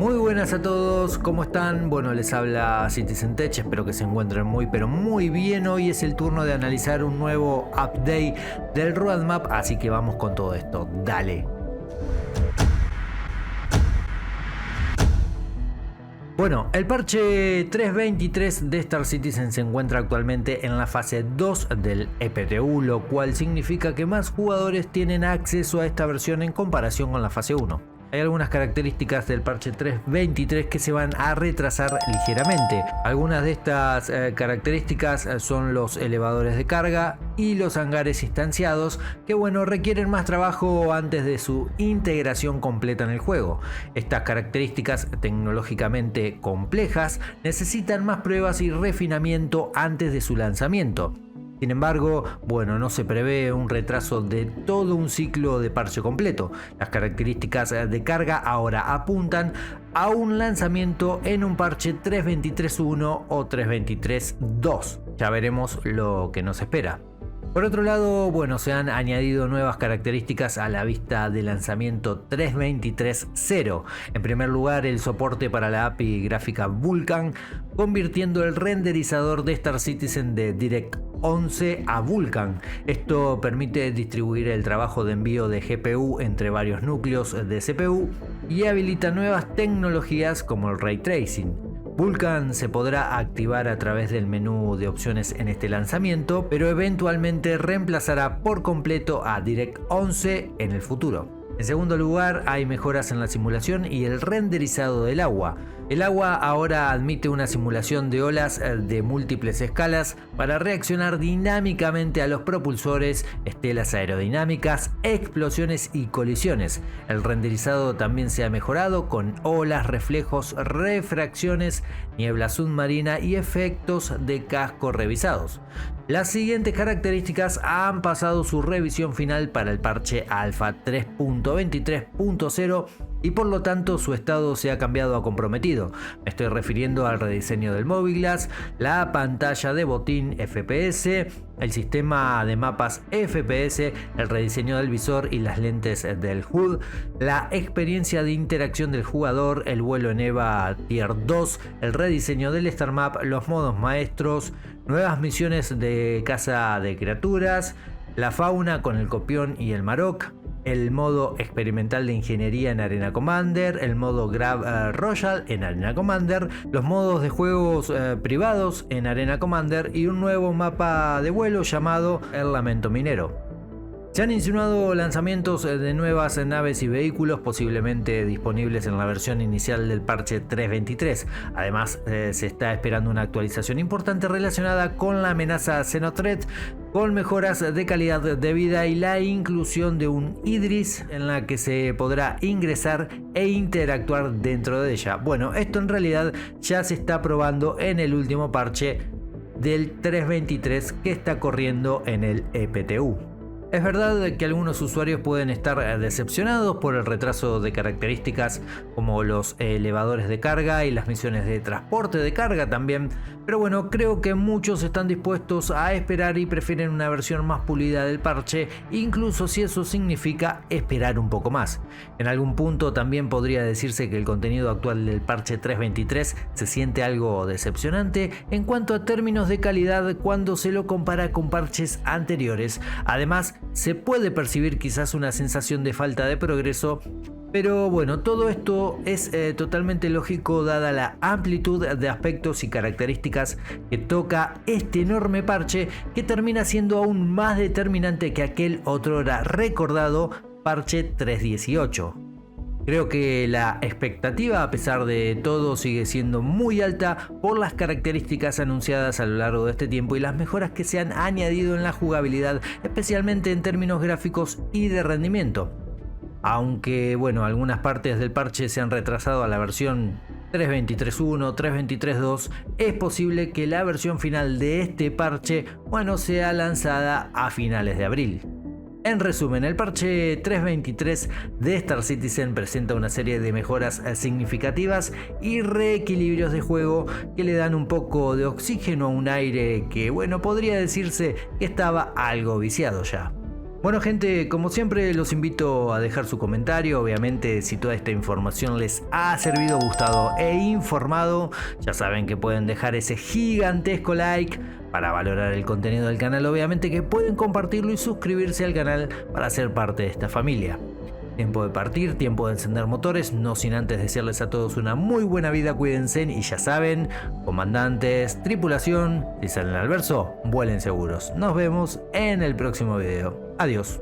Muy buenas a todos, ¿cómo están? Bueno, les habla Citizen Tech, espero que se encuentren muy pero muy bien. Hoy es el turno de analizar un nuevo update del roadmap, así que vamos con todo esto, dale. Bueno, el parche 3.23 de Star Citizen se encuentra actualmente en la fase 2 del EPTU, lo cual significa que más jugadores tienen acceso a esta versión en comparación con la fase 1. Hay algunas características del parche 3.23 que se van a retrasar ligeramente. Algunas de estas características son los elevadores de carga y los hangares instanciados, que bueno, requieren más trabajo antes de su integración completa en el juego. Estas características tecnológicamente complejas necesitan más pruebas y refinamiento antes de su lanzamiento. Sin embargo, bueno, no se prevé un retraso de todo un ciclo de parche completo. Las características de carga ahora apuntan a un lanzamiento en un parche 3.23.1 o 3.23.2. Ya veremos lo que nos espera. Por otro lado, bueno, se han añadido nuevas características a la vista de lanzamiento 3.23.0. En primer lugar, el soporte para la API gráfica Vulkan, convirtiendo el renderizador de Star Citizen de DirectX 11 a Vulkan. Esto permite distribuir el trabajo de envío de GPU entre varios núcleos de CPU y habilita nuevas tecnologías como el Ray Tracing. Vulkan se podrá activar a través del menú de opciones en este lanzamiento, pero eventualmente reemplazará por completo a DirectX 11 en el futuro. En segundo lugar, hay mejoras en la simulación y el renderizado del agua. El agua ahora admite una simulación de olas de múltiples escalas para reaccionar dinámicamente a los propulsores, estelas aerodinámicas, explosiones y colisiones. El renderizado también se ha mejorado con olas, reflejos, refracciones, niebla submarina y efectos de casco revisados. Las siguientes características han pasado su revisión final para el parche Alpha 3.23.0 y por lo tanto su estado se ha cambiado a comprometido. Me estoy refiriendo al rediseño del Mobiglass, la pantalla de botín FPS, el sistema de mapas FPS, el rediseño del visor y las lentes del HUD, la experiencia de interacción del jugador, el vuelo en EVA Tier 2, el rediseño del Star Map, los modos maestros, nuevas misiones de caza de criaturas, la fauna con el copión y el Marok, el modo experimental de ingeniería en Arena Commander, el modo Grab Royal en Arena Commander, los modos de juegos privados en Arena Commander y un nuevo mapa de vuelo llamado El Lamento Minero. Se han insinuado lanzamientos de nuevas naves y vehículos posiblemente disponibles en la versión inicial del parche 3.23. Además, se está esperando una actualización importante relacionada con la amenaza Xenothreat, con mejoras de calidad de vida y la inclusión de un Idris en la que se podrá ingresar e interactuar dentro de ella. Bueno, esto en realidad ya se está probando en el último parche del 3.23 que está corriendo en el EPTU. Es verdad que algunos usuarios pueden estar decepcionados por el retraso de características como los elevadores de carga y las misiones de transporte de carga también, pero bueno, creo que muchos están dispuestos a esperar y prefieren una versión más pulida del parche, incluso si eso significa esperar un poco más. En algún punto también podría decirse que el contenido actual del parche 3.23 se siente algo decepcionante en cuanto a términos de calidad cuando se lo compara con parches anteriores. Además, se puede percibir quizás una sensación de falta de progreso, pero bueno, todo esto es totalmente lógico dada la amplitud de aspectos y características que toca este enorme parche, que termina siendo aún más determinante que aquel otrora recordado parche 3.18. Creo que la expectativa, a pesar de todo, sigue siendo muy alta por las características anunciadas a lo largo de este tiempo y las mejoras que se han añadido en la jugabilidad, especialmente en términos gráficos y de rendimiento. Aunque bueno, algunas partes del parche se han retrasado a la versión 3.23.1, 3.23.2, es posible que la versión final de este parche, bueno, sea lanzada a finales de abril. En resumen, el parche 3.23 de Star Citizen presenta una serie de mejoras significativas y reequilibrios de juego que le dan un poco de oxígeno a un aire que, bueno, podría decirse que estaba algo viciado ya. Bueno gente, como siempre los invito a dejar su comentario, obviamente si toda esta información les ha servido, gustado e informado, ya saben que pueden dejar ese gigantesco like para valorar el contenido del canal, obviamente que pueden compartirlo y suscribirse al canal para ser parte de esta familia. Tiempo de partir, tiempo de encender motores, no sin antes desearles a todos una muy buena vida, cuídense y ya saben, comandantes, tripulación, si salen al verso, vuelen seguros. Nos vemos en el próximo video. Adiós.